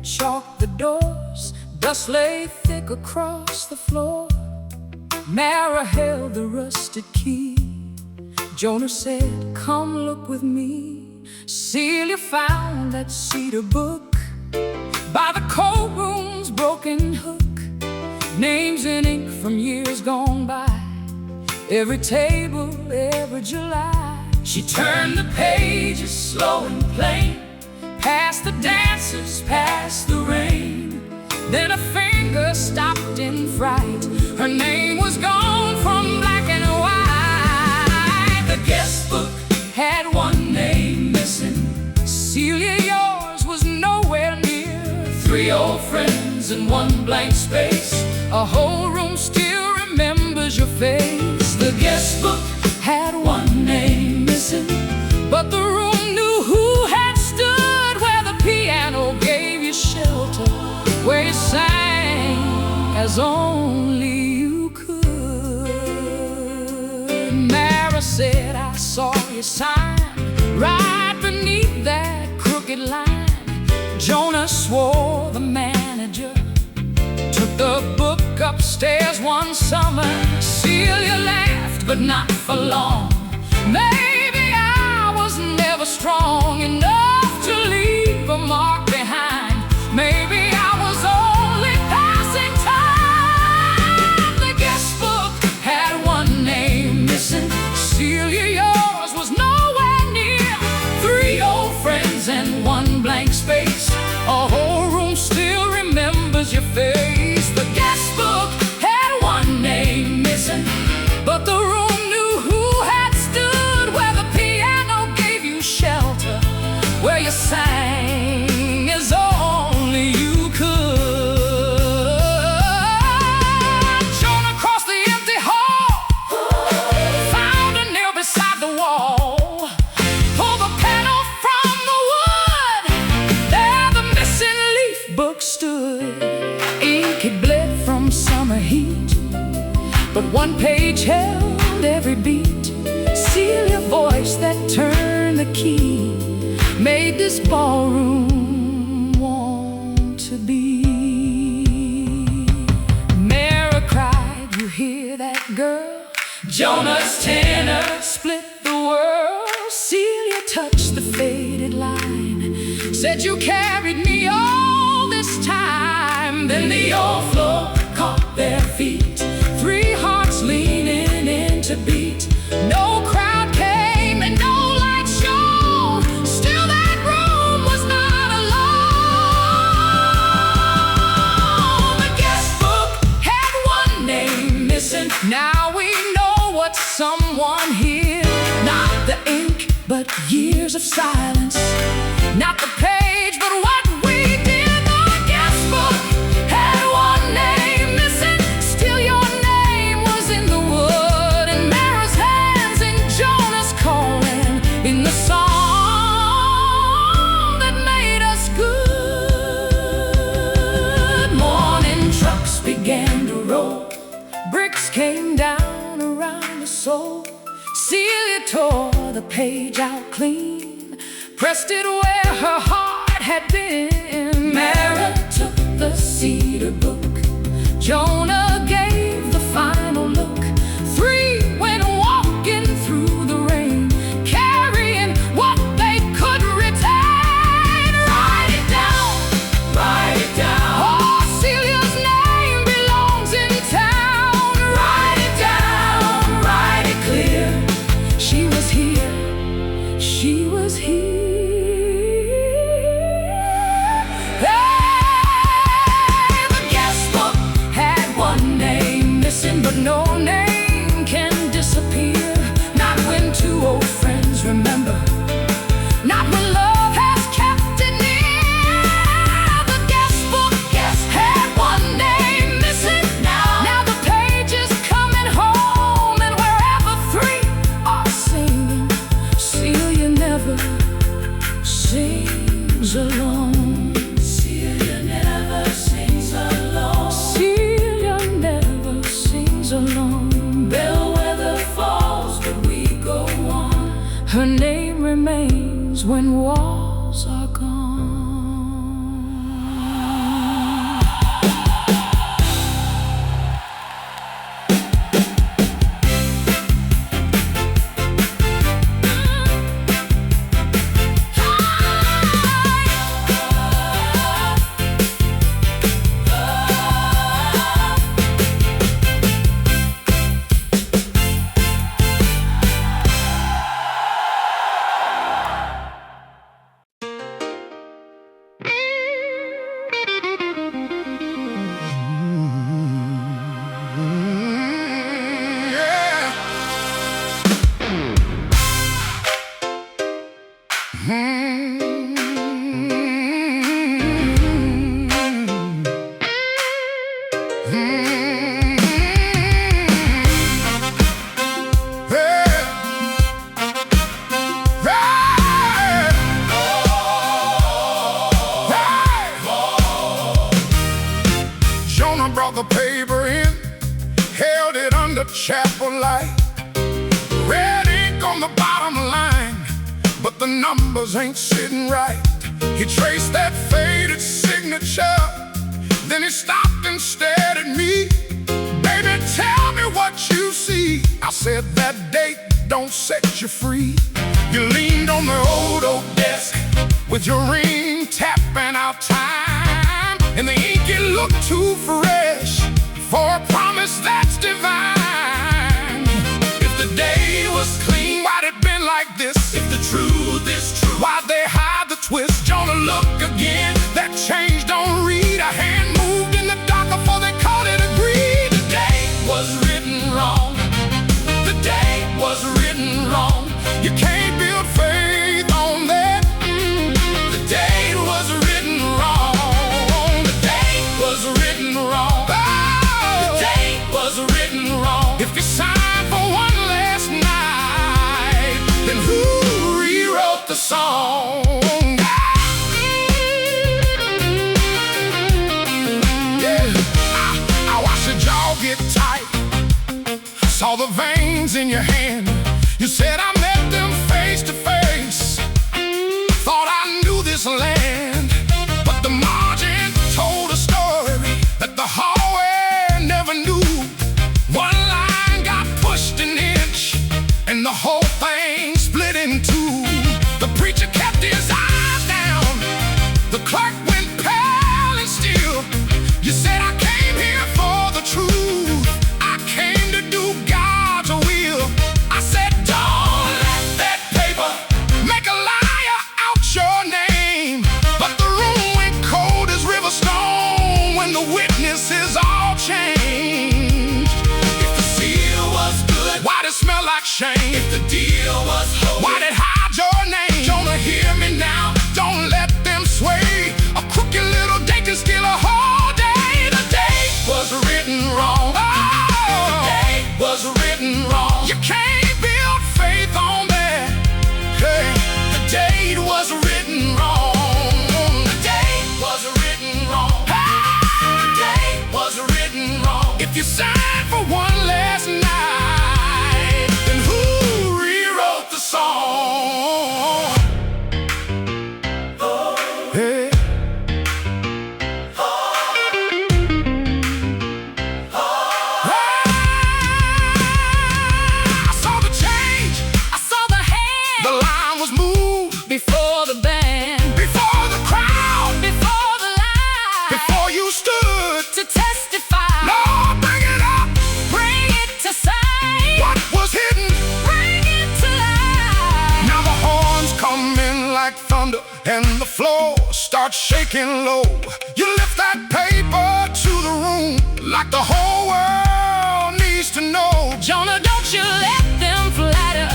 chalked the doors, dust lay thick across the floor. Mara held the rusted key. Jonah said, "Come look with me." Celia found that cedar book by the cold room's broken hook. Names in ink from years gone by, every table, every July. She turned the pages slow and plain, past the dancers, past the rain. Then a finger stopped in fright. Her name was gone from black and white. The guest book had one name missing. Celia, yours was nowhere near. 3 old friends and 1 blank space. A whole room still remembers your face. The guest book had one name missing, but the room knew who had stood where the piano gave you shelter, where you sang as only you could. Mara said, "I saw your sign right beneath that crooked line." Jonah swore the manager took the book upstairs one summer. Celia laughed, but not for long. Maybe I was never strong enough to leave a mark behind. Maybe I was only passing time. The guest book had one name missing. Celia, yours was nowhere near. 3 old friends and 1 blank space. A whole room still remembers your face. The guest book had one name missing, but the room knew who had stood where the piano gave you shelter, where you sang as only you could. Jonah crossed the empty hall, found a nail beside the wall, pulled the panel from the wood. There the missing leaf book stood. Ink had bled from summer heat, but 1 page held every beat. Celia voice that turned the key made this ballroom want to be. Mara cried, "You hear that, girl?" Jonah's tenor split the world. Celia touched the faded line, said, "You carried me all this time." Then the old floor caught their feet, 3 hearts leaning in to beat. No crowd came and no light shone, still that room was not alone. The guest book had one name missing. Now we know what someone here. Not the ink, but years of silence. Not the page, but what we did. The guest book had one name missing. Still your name was in the wood, and Mara's hands in Jonah's calling, in the song that made us good. Morning trucks began to roll, bricks came down around the soul. Celia tore the page out clean, pressed it where her heart had been. Mara took the cedar book. Jonah gave the final look. 3 went walking through the rain, carrying what they could retain. Write it down, write it down. Oh, Celia's name belongs in town. Write it down, write it clear. She was here, she was here. Hey! the paper in, held it under chapel light. Red ink on the bottom line, but the numbers ain't sitting right. He traced that faded signature, then he stopped and stared at me. Baby, tell me what you see. I said, that date don't set you free. You leaned on the old oak desk with your ring tapping out time, and the ink, it looked too fresh for a promise that's divine. If the day was clean, why'd it been like this? If the truth is true, why'd they hide the twist? Jonah, look again, that change don't read. A hand moved in the dark before they called it agreed. The day was written wrong. The day was written wrong. You can't build faith on that. The date was written wrong. The date was written wrong. The date was written wrong. If you signed for one last night, then who rewrote the song? I watched your jaw get tight, saw the veins in your hand. You said I met them face to face, thought I knew this land, but the margin told a story that the hallway never knew. One line got pushed an inch, and the whole thing split in two. The preacher kept his eyes down, the clerk went pale and still. You said, I came here for the truth, I came to do God's will. I said, don't let that paper make a liar out your name. But the room went cold as river stone when the witnesses all changed. If the seal was good, why'd it smell like shame? If the deal was holy, why'd it hide your name? Jonah, hear me now, don't let them sway. A crooked little date can steal a whole day. The date was written wrong. The date was written wrong. You can't build faith on that. Hey, the date was written wrong. The date was written wrong. The date was written wrong. If you signed for one last night, then who rewrote the song? Hey. Before the band, before the crowd, before the line, before you stood to testify. Lord, bring it up, bring it to sight. What was hidden, bring it to light. Now the horns come in like thunder, and the floor starts shaking low. You lift that paper to the room like the whole world needs to know. Jonah, don't you let them flatter,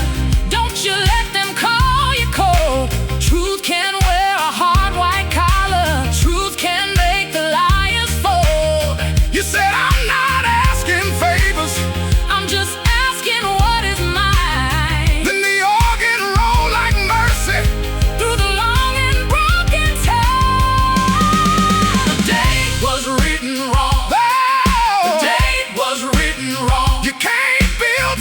don't you let them call you cold. Truth can wear a hard white collar, truth can make the liars fold. You said, I'm not asking favors, I'm just asking what is mine. Then the organ rolled like mercy through the long and broken time. The date was written wrong. The date was written wrong. You can't build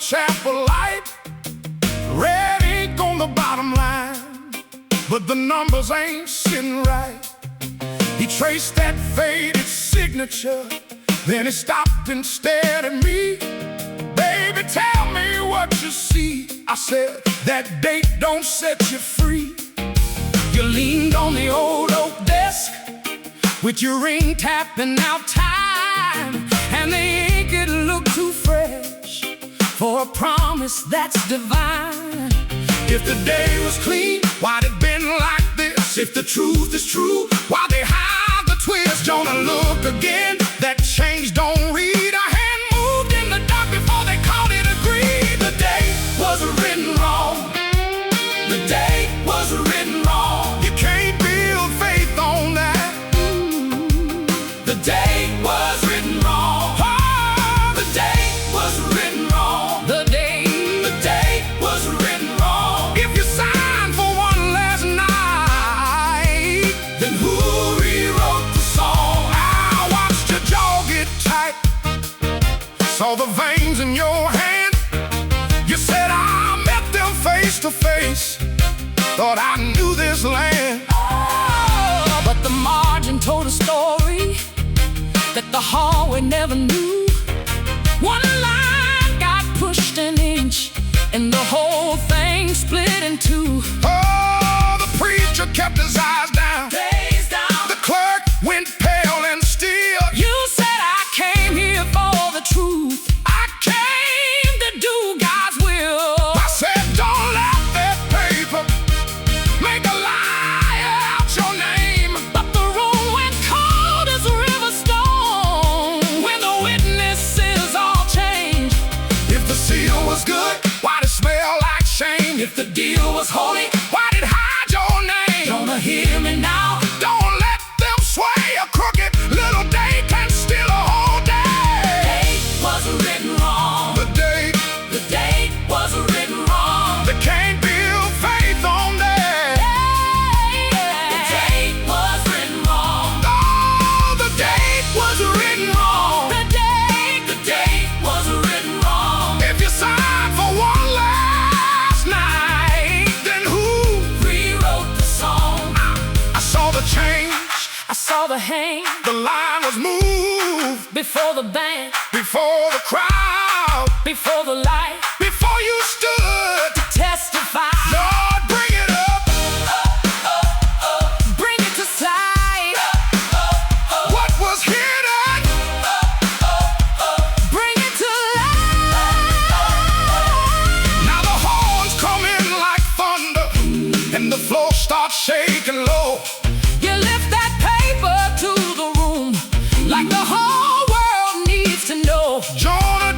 chapel light. Red ink on the bottom line, but the numbers ain't sitting right. He traced that faded signature, then he stopped and stared at me. Baby, tell me what you see. I said, that date don't set you free. You leaned on the old oak desk with your ring tapping out time, and the ink, it looked too fresh for a promise that's divine. If the day was clean, why'd it been like this? If the truth is true, why they hide the twist? Jonah, look again, that change don't read. A hand moved in the dark before they called it agreed. The day was written wrong. The day was written wrong. You can't build faith on that. The day was written wrong. Oh, the day was written wrong. The day was written wrong. If you signed for one last night, then who rewrote the song? I watched your jaw get tight, saw the veins in your hand. You said I met them face to face, thought I knew this land. Oh, but the margin told a story that the hallway never knew. One line got pushed an inch, and the whole thing split in two. Oh, the preacher kept his eyes down. Gaze down. The clerk went pale and still. You said I came here for the truth. I came to do God's will. I said, don't let that paper make a lie out your name. But the room went cold as a river stone when the witnesses all changed. If the seal was good, why'd it smell like shame? If the deal was holy, why'd it hide your name? Jonah, hear me now. Don't let them sway a crooked little day can steal a whole day. The date was written wrong. The date was written wrong. They can't build faith on that. The date was written wrong. Oh, the date was written wrong. The date was written wrong. If you signed for one last night, then who rewrote the song? I saw the change, I saw the hang. The line was moved before the band, before the crowd, before the light, before you stood to testify. Lord, bring it up, bring it to sight. What was hidden, bring it to light. Now the horns come in like thunder, and the floor starts shaking low. You lift that paper to the room like the whole world needs to know. Jonah,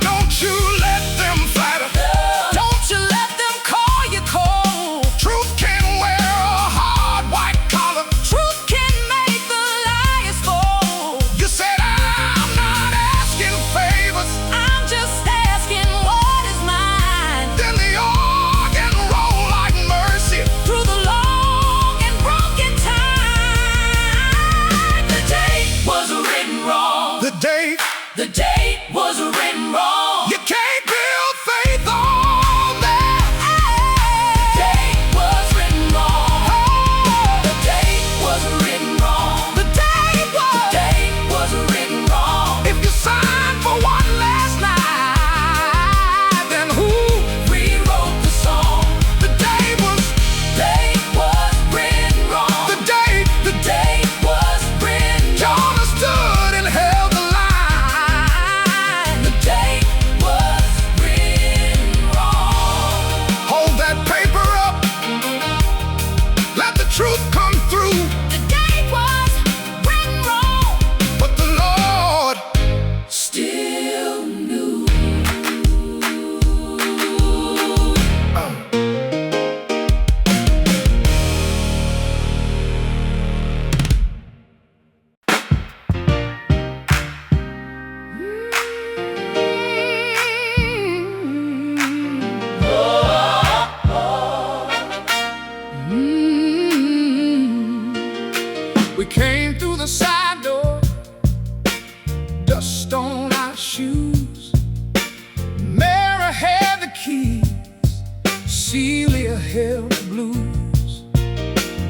Celia held the blues.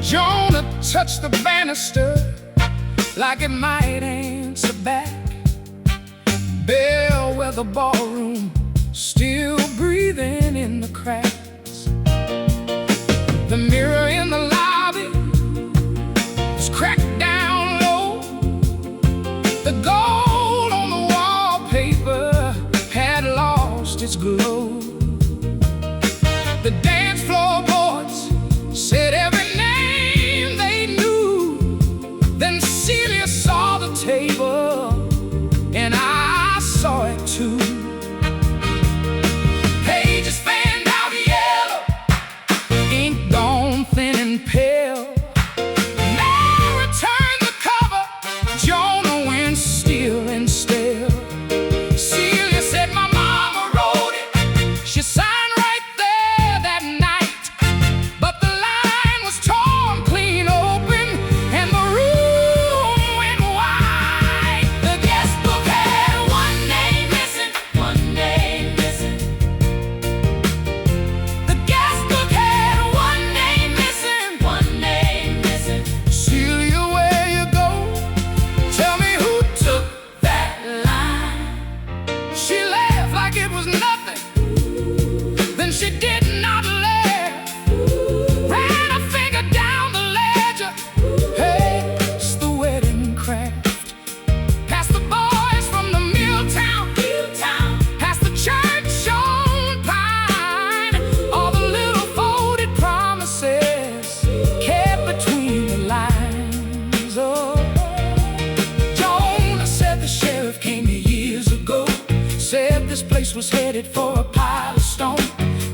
Jonah touched the banister like it might answer back. Bellwether Ballroom still breathing in the cracks. The mirror in the lobby was cracked down low. The gold on the wallpaper had lost its glow. The dance floor boards said every name they knew. Then Celia saw the table, and I saw it too. Pages fanned out yellow, ink gone thin and pale. Mary turned the cover, Jonah went still and stale. Celia said my mama wrote it, she signed right there that night. But the line was torn clean open, and the room went wide. The guest book had one name missing, one name missing. The guest book had one name missing, one name missing. Celia, where you go? Tell me who took that line. She laughed like it was nothing, then she did not laugh. Ran a finger down the ledger, past the wedding craft, past the boys from the mill town, past the church on Pine. All the little folded promises kept between the lines. Oh, Jonah said the sheriff came here years ago, said this place was headed for a pile of stone.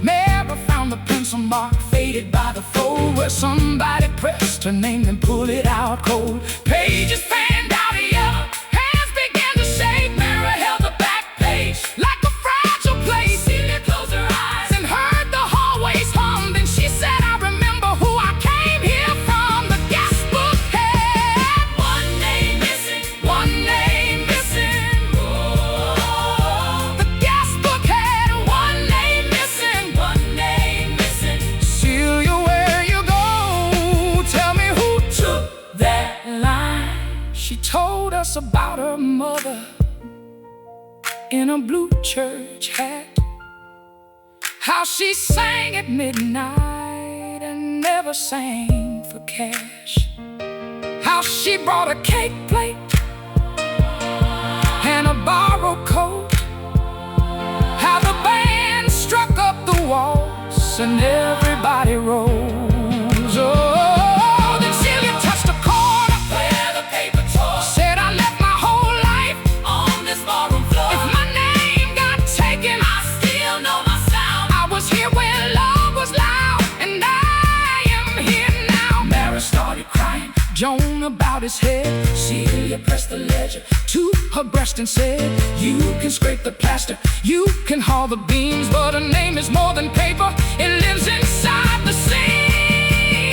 Mary found the pencil mark faded by the fold, where somebody pressed her name and pulled it out cold. Pages fanned out yellow, hands began to shake. Mary held the back page like a fragile place. Celia closed her eyes and heard the hallways hum. Then she said, I remember who I came here from. The guest book had one name missing, one name missing. The guest book had one name missing, one name missing. Celia, where you go? Tell me who took that line. She told us about her mother in a blue church hat, how she sang at midnight and never sang for cash, how she brought a cake plate and a borrowed coat, how the band struck up the waltz and everybody rose. Oh, then Celia touched a corner where the paper tore, said I left my whole life on this ballroom floor. If my name got taken, I still know my sound. I was here when love was loud, and I am here now. Mary started crying, Jonah bowed his head. Celia pressed the ledger to her breast and said, you can scrape the plaster, you can haul the beams, but a name is more than paper, it lives inside the sea.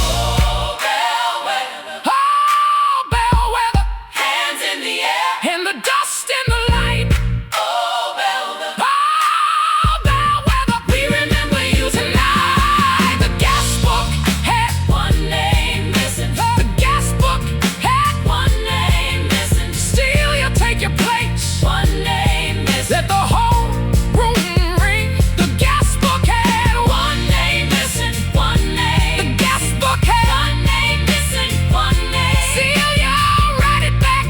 Oh, Bellwether, oh, Bellwether, hands in the air, and the dust in the light. Oh, Bellwether, oh, Bellwether, we remember you tonight. The guest book had one name missing. The guest book had one name missing. Celia, take your place, one name missing. Let the whole room ring. The guest book had one name missing, one name. The guest book had one name missing, one name. Celia, write it back.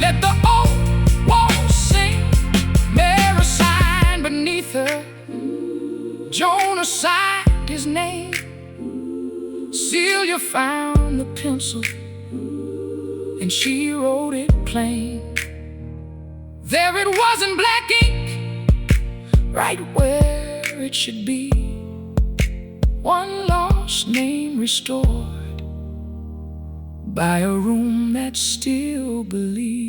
Let the old walls sing. Mary signed beneath her, Jonah signed his name. Celia found the pencil and she wrote it plain. There it was in black ink, right where it should be. One lost name restored by a room that still believes.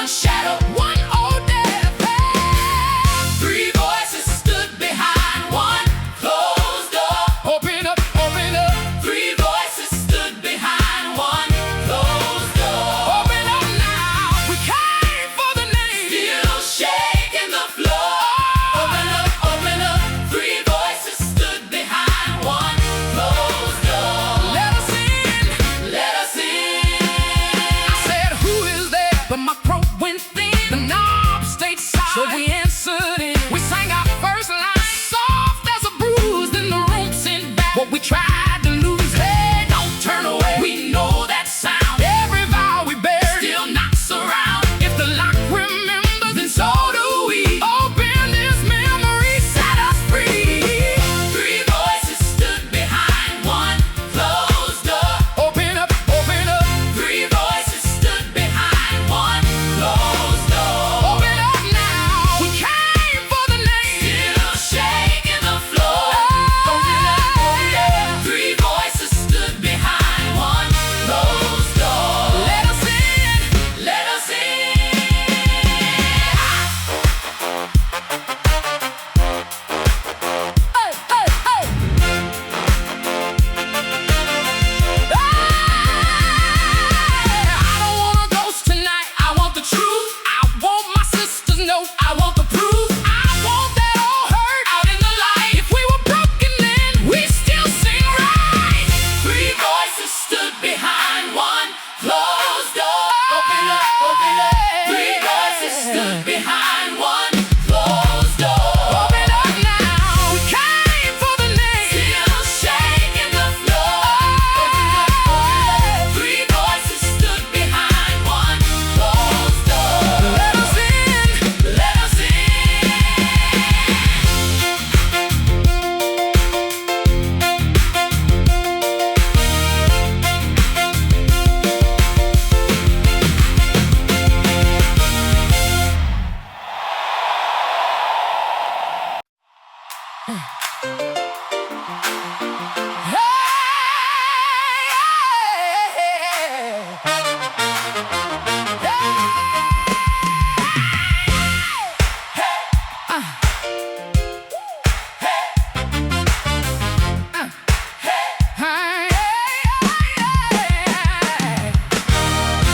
one shadow, one old death head. Three voices stood behind one closed door. Open up, open up. Three voices stood behind one closed door. Open up now, we came for the name. Still shaking the floor. Open up, open up. Three voices stood behind one closed door. Let us in, let us in. I said, who is there? But my throat went thin. The knob stayed solid, so we answered in. We sang our first line, soft as a bruise. Then the room sent back what we tried to lose. Hey, don't turn away. We know that sound. Every vow we bear still knocks around. If the lock remembers, then so do we. Open this memory, set us free. Three voices stood behind one closed door. Open up, open up. Three voices stood behind one closed door. Open up now, we came for the name. Still shaking the floor. Open up, open up. Three voices stood behind one closed door. Let us in, let us in. Hey, hey, hey. I don't want a ghost tonight. I want the truth. I want my sister's note. I want the proof. I want that old hurt out in the light. If we were broken then, we still sing right. Three voices stood behind one closed door. Open up, open up. Three voices stood behind one closed door. Open up now, we came for the name. Still shaking the floor. Open up, open up. Three voices stood behind one closed door. Let us in, let us in.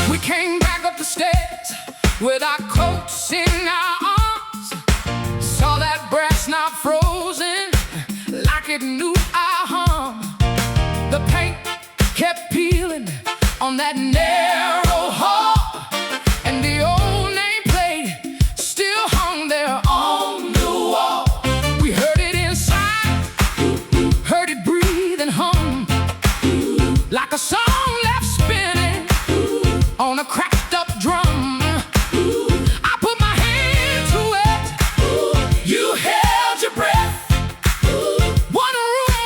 We came back up the stairs with our coats in our arms. Saw that brass knob frozen like it knew our hum. The paint kept peeling on that narrow hall, and the old nameplate still hung there on the wall. We heard it inside, heard it breathe and hum like a song left spinning on a cracked up drum. I put my hand to it. You held your breath. One room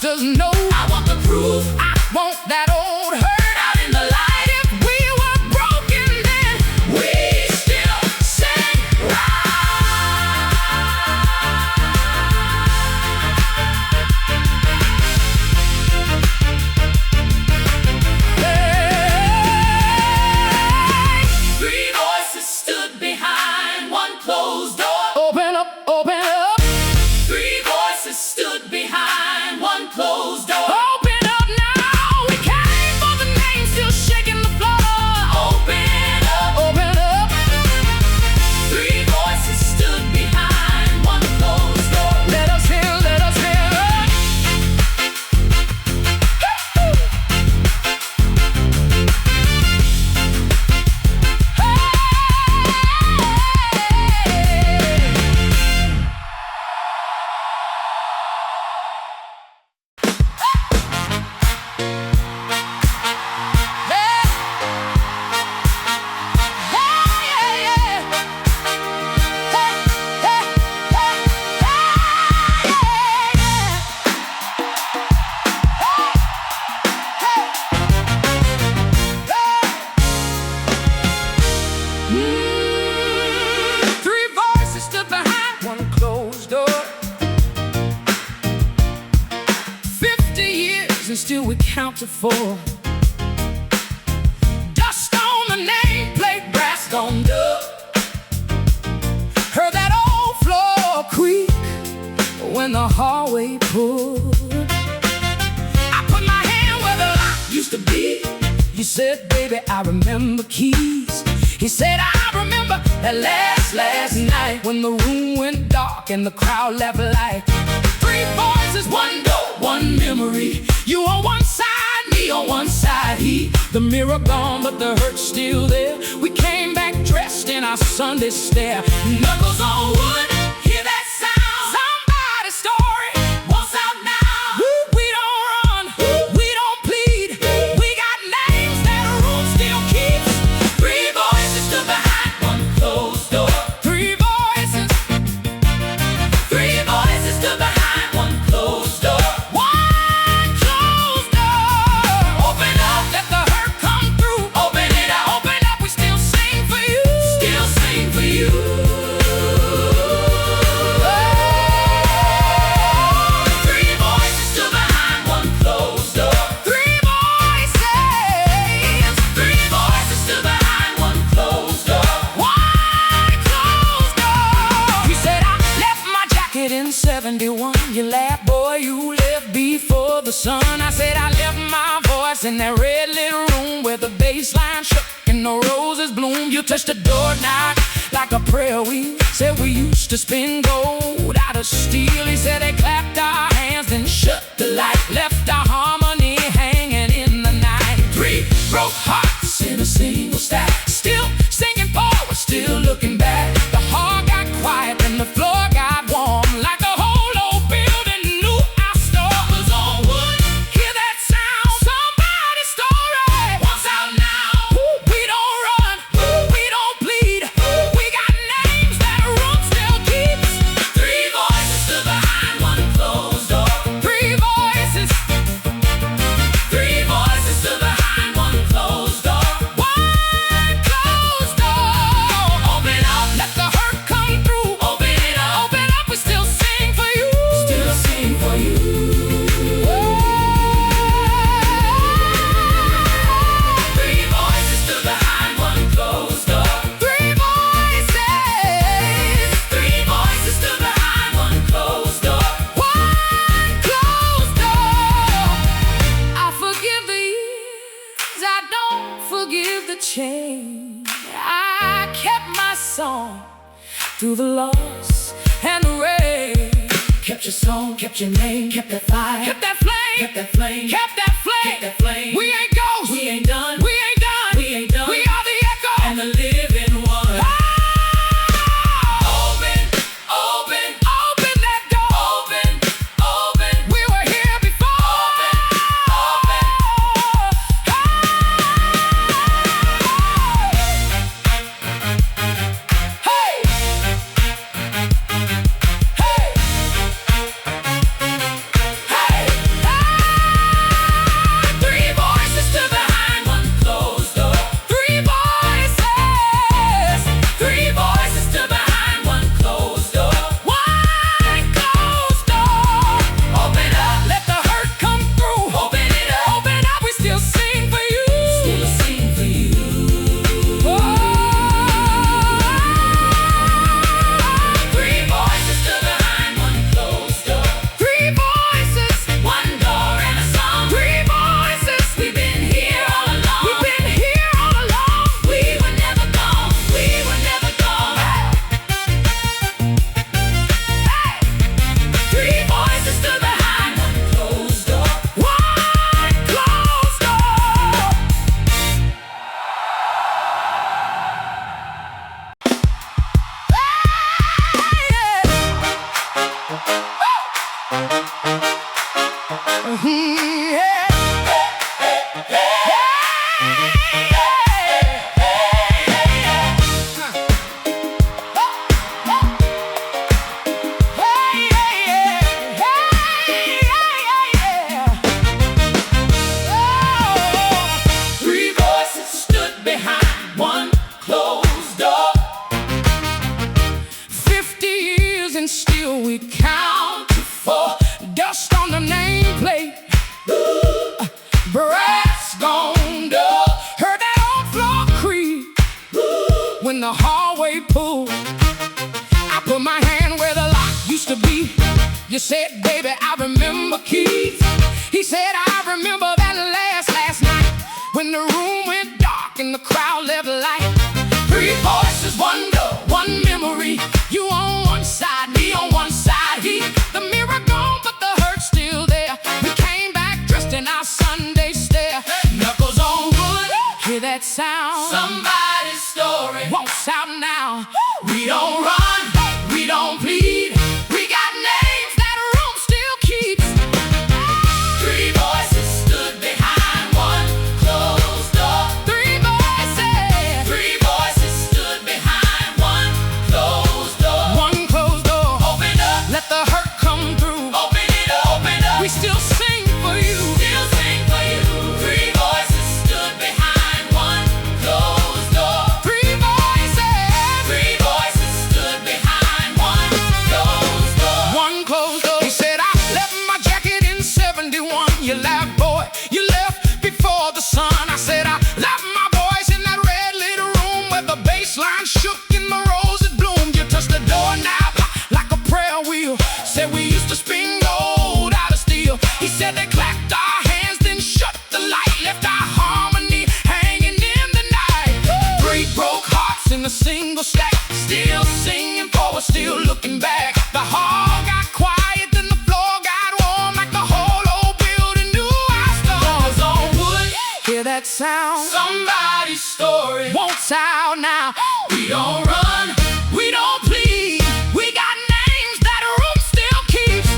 monsters know. I want the proof. I want that old hurt out in the light. If we were broken, then we still sing right. Three voices stood behind one closed door. Open up, open up. Three voices stood behind one closed door. Open up now. We came for the name, still shaking the floor. Open up, open up. Three voices stood behind one closed door. Let us hear, let us hear. Three voices stood behind one closed door. 50 years and still we count to four. Dust on the nameplate, brass gone up. Heard that old floor creak when the hallway pulled. I put my hand where the lock used to be. You said, baby, I remember keys. He said, I remember that last night when the room went dark and the crowd laughed like three voices, one door, one memory. You on one side, me on one side. The mirror gone, but the hurt's still there. We came back dressed in our Sunday stare. Knuckles on wood, hear that sound. Somebody's story wants out now. We don't run, we don't plead. We got names that a room still keeps. Three voices stood behind one closed door. Three voices stood behind one closed door. One closed door. Open up, let the hurt come through. Open it up, open up, we still sing for you. Still sing for you. Three voices stood behind one closed door. Three voices stood behind one closed door. One closed door. You said I left my jacket in 71. You laughed, boy, you left before the sun. I said I left my voice in that red little room where the bass line shook and the roses bloom. You touched the doorknob like a prayer wheel. Said we used to spin gold out of steel. He said they clapped our hands then shut the light, left our harmony hanging in the night. Three broke hearts in a single stack, still singing forward, still looking back. The hall got quiet and the floor got warm, like a whole old building knew our store was on wood. Hear that sound? Somebody's story wants out now. We don't run, we don't bleed. We got names that a room still keeps. Three voices stood behind one closed door. Three voices stood behind one closed door. One closed door. Open up, let the hurt come through. Open it up, open up, we still sing for you. Still sing for you. Three voices stood behind one closed door. Three voices stood behind one closed door. One closed door. I forgive the years, I don't forgive the change. I kept my song through the loss and the rain. Kept your song, kept your name, kept that fire, kept that flame, kept that flame, kept that flame, kept that flame. We ain't ghosts, we ain't done, we ain't done, we ain't done. We are the echo and the living one. Open, open, open that door. Open, open. We were here before. Open, open. Hey! Hey! Hey! Yeah. Three voices stood behind one closed door. 50 years and still we count to four. Dust on the nameplate, brass gone dull. Heard that old floor creak when the hallway pulled. I put my hand where the lock used to be. You said, baby, I remember keys. He said, I remember that last night when the room went dark and the crowd left light. Three voices, one door, one memory. You on one side, me on one side. The mirror gone, but the hurt's still there. We came back dressed in our Sunday stare. Knuckles on wood, hear that sound. Somebody's story walks out now. We don't run, we don't plead. We got names that room still keeps. Three voices stood behind one closed door. Three voices stood behind one closed door. One closed door. Open up, let the hurt come through. Open it up, open up. We still sing for you. Still sing for you. Three voices stood behind one closed door. Three voices stood behind one closed door. One closed door. He said, I left my jacket in 71. You laughed, boy, you left before the sun. I said, I left my boys in that red little room where the bass line shook and the roses bloomed. You touched the doorknob like a prayer wheel. Said we used to spin gold out of steel. He said they clapped our hands, then shut the light, left our harmony hanging in the night. Three broke hearts in a single stack, still singing forward, still looking back. The hall got quiet, then the floor got warm, like the whole old building knew our stars on wood. Hear that sound? Somebody's story won't out now. We don't run, we don't plead. We got names that a room still keeps.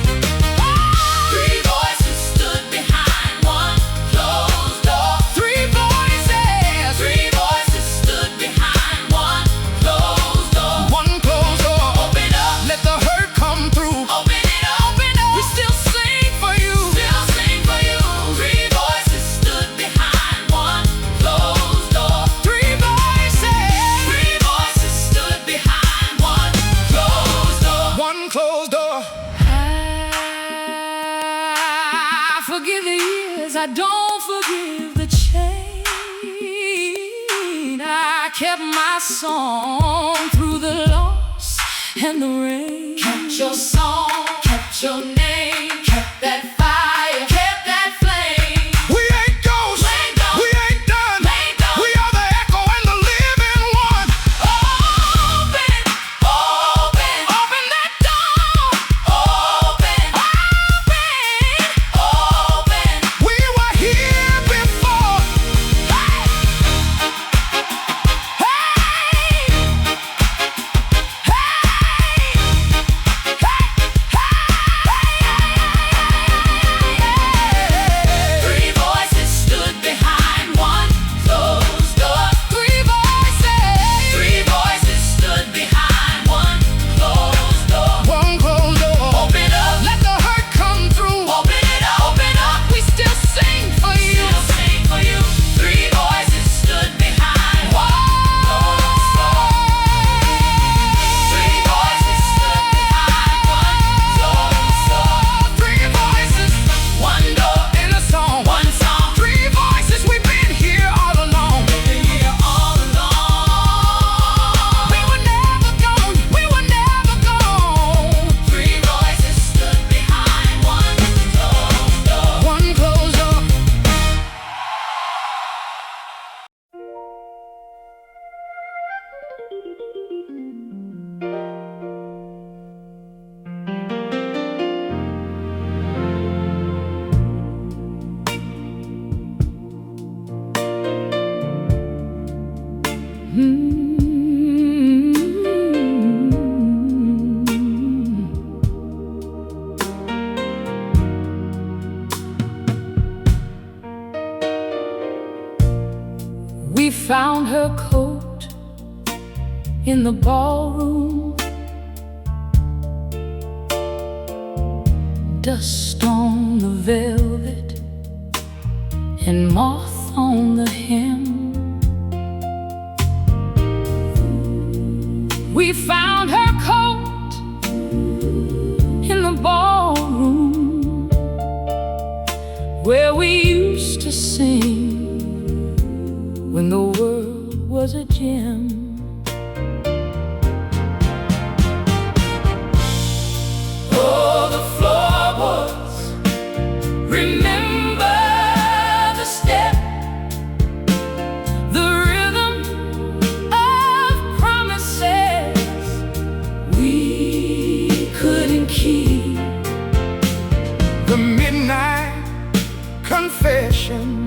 Three voices stood behind one closed door. Three voices stood behind one closed door. One closed door. Open up, let the hurt come through. Open it up, open up. We still sing for you. Still sing for you. Three voices stood behind one closed door. Three voices stood behind one closed door. One closed door. I forgive the years, I don't forgive the chain. I kept my song through the loss and the rain. Kept your song, kept your name, kept that fire, kept that flame. We ain't ghosts, we ain't done. We are the echo and the living one. Open, open, open that door. Open, open, open. We were here before. Hey, hey, hey, hey, hey. found her coat in the ballroom. Dust on the velvet and moth on the hem. We found her coat in the ballroom where we used to sing when the world was a gem. Oh, the floorboards, remember the step, the rhythm of promises we couldn't keep, the midnight confession,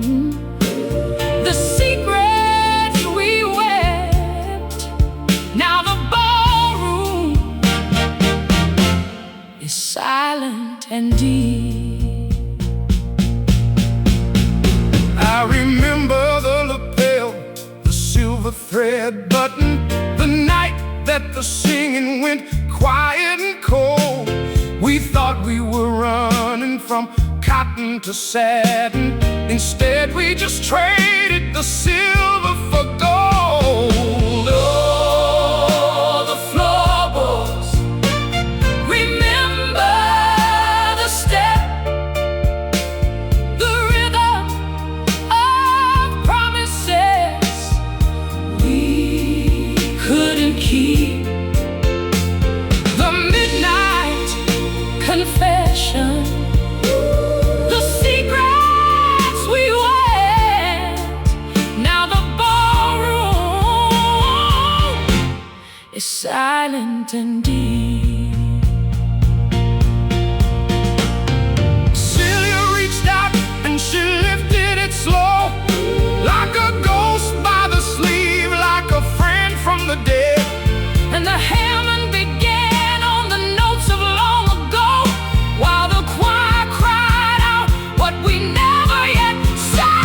the secrets we wept. Now the ballroom is silent and deep. I remember the lapel, the silver thread button, the night that the singing went quiet and cold. We thought we were running from cotton to satin. Instead we just traded the silver for gold. Oh, the floorboards, remember the step, the rhythm of promises we couldn't keep, the midnight confession, the secrets we wept. Now the ballroom is silent and deep. Celia reached out and she lifted it slow, like a ghost by the sleeve, like a friend from the dead. And the Hammond began on the notes of long ago, while the choir cried out what we never yet sang.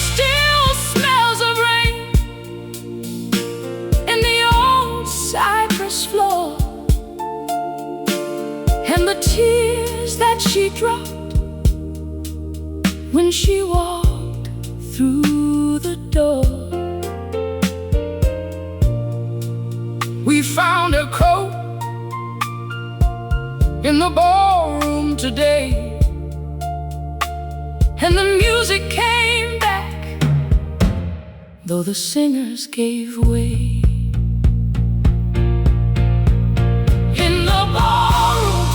Still smells of rain in the old cypress floor, and the tears that she dropped when she walked through the door. We found her coat in the ballroom today, And the music came back, though the singers gave way. In the ballroom,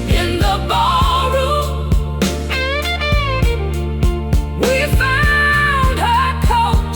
in the ballroom, we found her coat.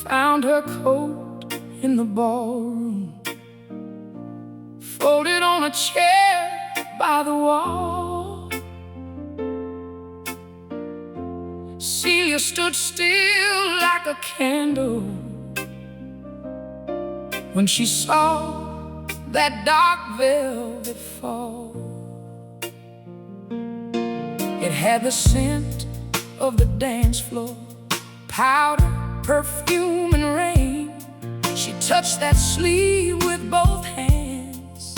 Found her coat in the ballroom, folded on a chair by the wall. Celia stood still like a candle when she saw that dark velvet fall. It had the scent of the dance floor, powder, perfume, and rain. She touched that sleeve with both hands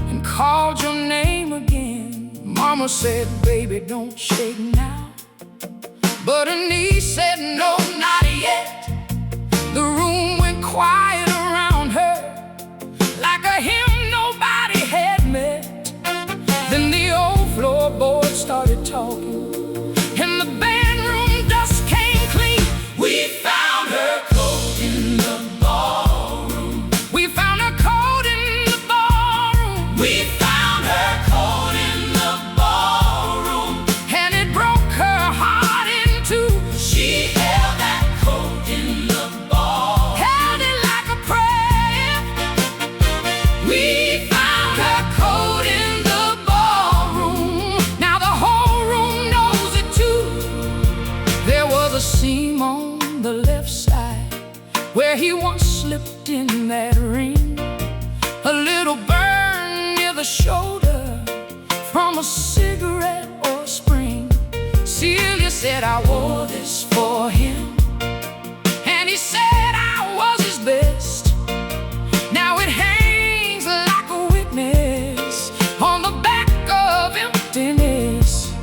and called your name again. Mama said, baby, don't shake now. But her niece said, no, not yet. The room went quiet around her, like a hymn nobody had met. Then the old floorboard started talking, and the bandroom dust came clean. We found her coat in the ballroom. We found her coat in the ballroom. We found her coat in the ballroom, and it broke her heart in two. She held that coat in the ball, held it like a prayer. We found her coat in the ballroom. Now the whole room knows it too. There was a seam on the left side where he once slipped in that ring. A little burn near the shoulder from a cigarette or a spring. Celia said, I wore this for him, and he said I was his best. Now it hangs like a witness on the back of emptiness.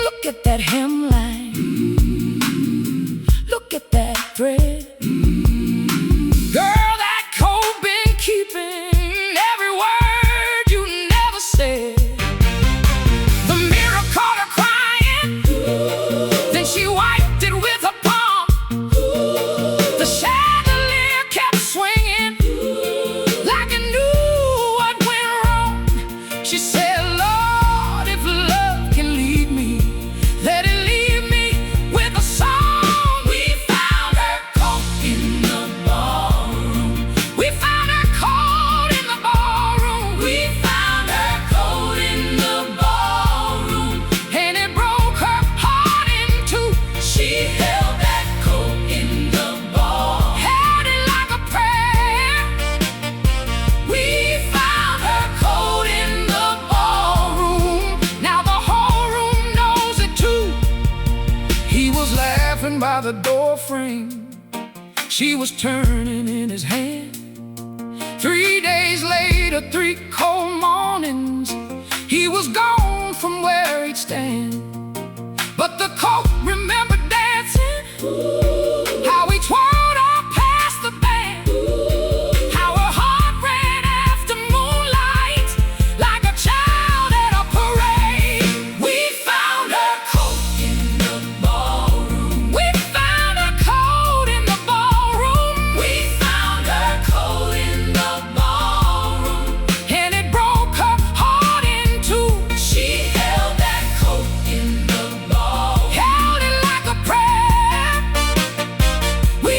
Look at that hemline. Look at that thread. Girl, that coat been keeping every word you never said. The mirror caught her crying, then she wiped it with her palm. The chandelier kept swinging like it knew what went wrong. She said, Lord, if love can lead me, let it leave me with a song. We found her coat in the ballroom. We found her coat in the ballroom. We found her coat in the ballroom, and it broke her heart in two. She held that coat in the ball, held it like a prayer. We found her coat in the ballroom. Now the whole room knows it too. He was laughing by the door frame. She was turning in his hand. 3 days later, 3 cold mornings, he was gone from where he'd stand. But the coat remembered dancing, how he twirled up past the band, how her heart ran after moonlight like a child at a parade. We found her coat in the ballroom. We found her coat in the ballroom. We found her coat in the ballroom, and it broke her heart in two. She held that coat in the ball, held it like a prayer. We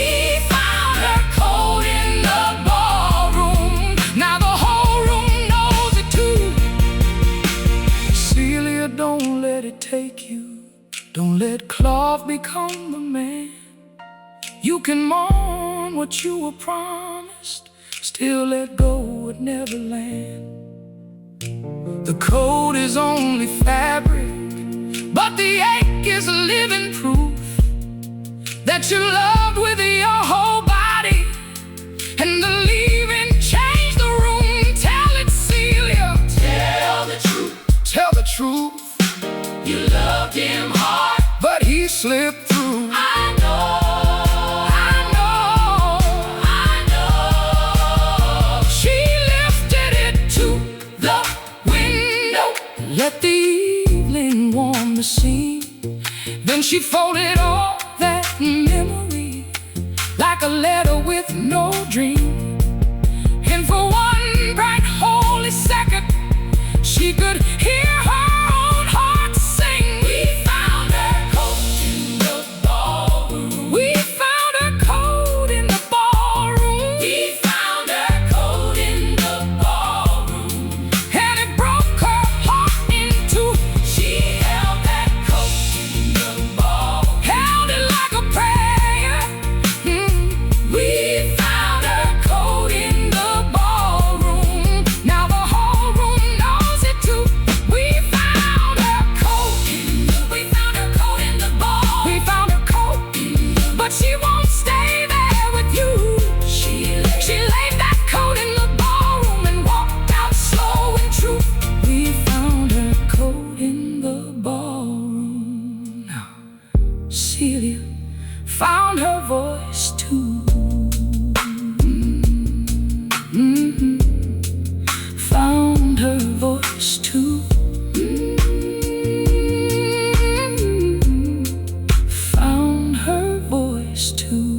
found her coat in the ballroom. Now the whole room knows it too. Celia, don't let it take you. Don't let cloth become the man. You can mourn what you were promised, still let go at Neverland. The coat is only fabric, but the ache is a living proof that you loved with your whole body, and the leaving changed the room. Tell it, Celia. Tell the truth. Tell the truth. You loved him hard, but he slipped through. I know. I know. I know. She lifted it to the window, let the evening warm the scene. Then she folded all that memory like a letter with no dream. And for one bright holy second, she could hear her own heart sing. We found her coat in the ballroom. We found her coat in the ballroom. We found her coat in the too.